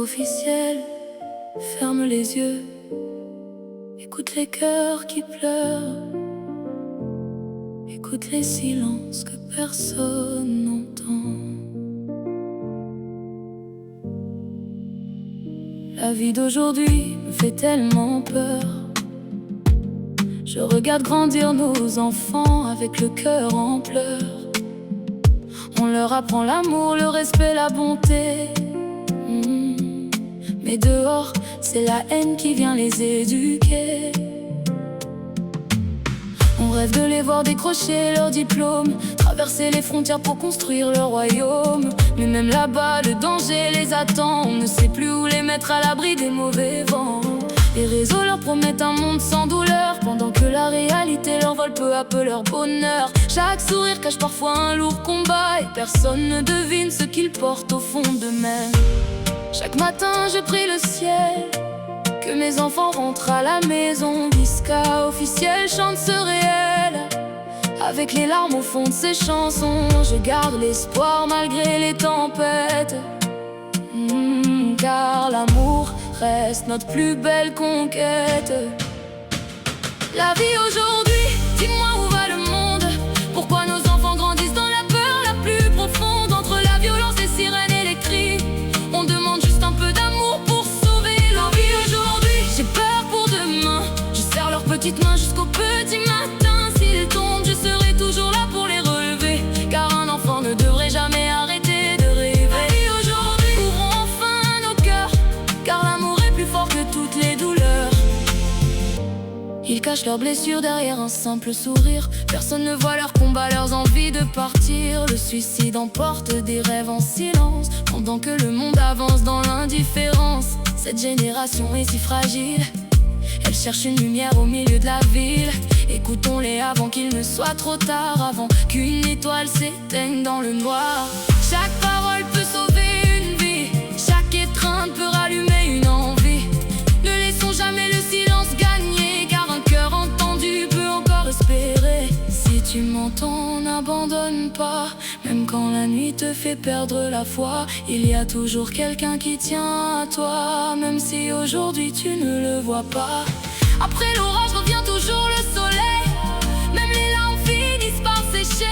officiel. Ferme les yeux, écoute les cœurs qui pleurent, écoute les silences que personne n'entend. La vie d'aujourd'hui me fait tellement peur. Je regarde grandir nos enfants avec le cœur en pleurs. On leur apprend l'amour, le respect, la bonté. Mais dehors, c'est la haine qui vient les éduquer. On rêve de les voir décrocher leur diplôme, traverser les frontières pour construire leur royaume. Mais même là-bas, le danger les attend. On ne sait plus où les mettre à l'abri des mauvais vents. Les réseaux leur promettent un monde sans douleur, pendant que la réalité leur vole peu à peu leur bonheur. Chaque sourire cache parfois un lourd combat, et personne ne devine ce qu'ils portent au fond d'eux-mêmes. Chaque matin je prie le ciel, que mes enfants rentrent à la maison. Visca officiel chante ce réel, avec les larmes au fond de ses chansons. Je garde l'espoir malgré les tempêtes, car l'amour reste notre plus belle conquête. La vie aujourd'hui, dis-moi où va le monde? Pourquoi nos enfants grandissent dans la peur la plus profonde? Entre la violence, les sirènes et les cris, on demande juste un peu d'amour pour sauver leur vie aujourd'hui. J'ai peur pour demain, je serre leurs petites mains jusqu'au petit matin. S'ils tombent, je serai toujours là pour les relever, car un enfant ne devrait jamais arrêter de rêver. La vie aujourd'hui, ouvrons enfin nos cœurs, car l'amour est plus fort que toutes les douleurs. Ils cachent leurs blessures derrière un simple sourire. Personne ne voit leurs combats, leurs envies de partir. Le suicide emporte des rêves en silence, pendant que le monde avance dans l'indifférence. Cette génération est si fragile, elle cherche une lumière au milieu de la ville. Écoutons-les avant qu'il ne soit trop tard, avant qu'une étoile s'éteigne dans le noir. Chaque parole peut sauver une vie, chaque étreinte peut rallumer une envie. Ne laissons jamais le silence gagner, car un cœur entendu peut encore espérer. Si tu m'entends, n'abandonne pas, même quand la nuit te fait perdre la foi. Il y a toujours quelqu'un qui tient à toi, même si aujourd'hui tu ne le vois pas. Après l'orage revient toujours le soleil, même les larmes finissent par sécher.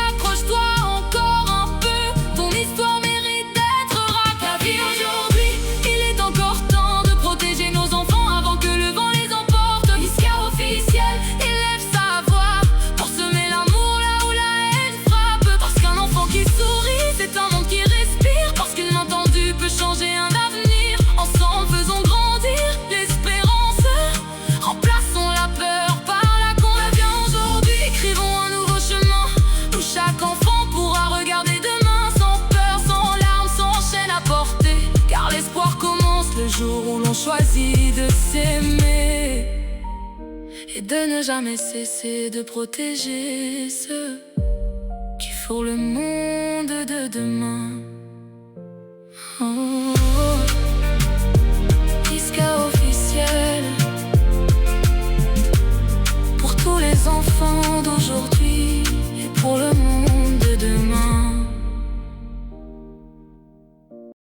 Accroche-toi encore un peu, ton histoire mérite d'être racontée. La vie aujourd'hui, il est encore temps de protéger nos enfants avant que le vent les emporte. Visca officiel, élève sa voix pour semer l'amour là où la haine frappe. Parce qu'un enfant qui sourit, c'est un monde qui respire. Parce qu'une main tendue peut changer un avenir. Ensemble faisons grandir l'espérance, remplaçons la peur par la confiance. Aujourd'hui, écrivons un nouveau chemin où chaque enfant pourra regarder demain sans peur, sans larmes, sans chaîne à porter. Car l'espoir commence le jour où l'on choisit de s'aimer et de ne jamais cesser de protéger ceux qui font le monde de demain. Oh.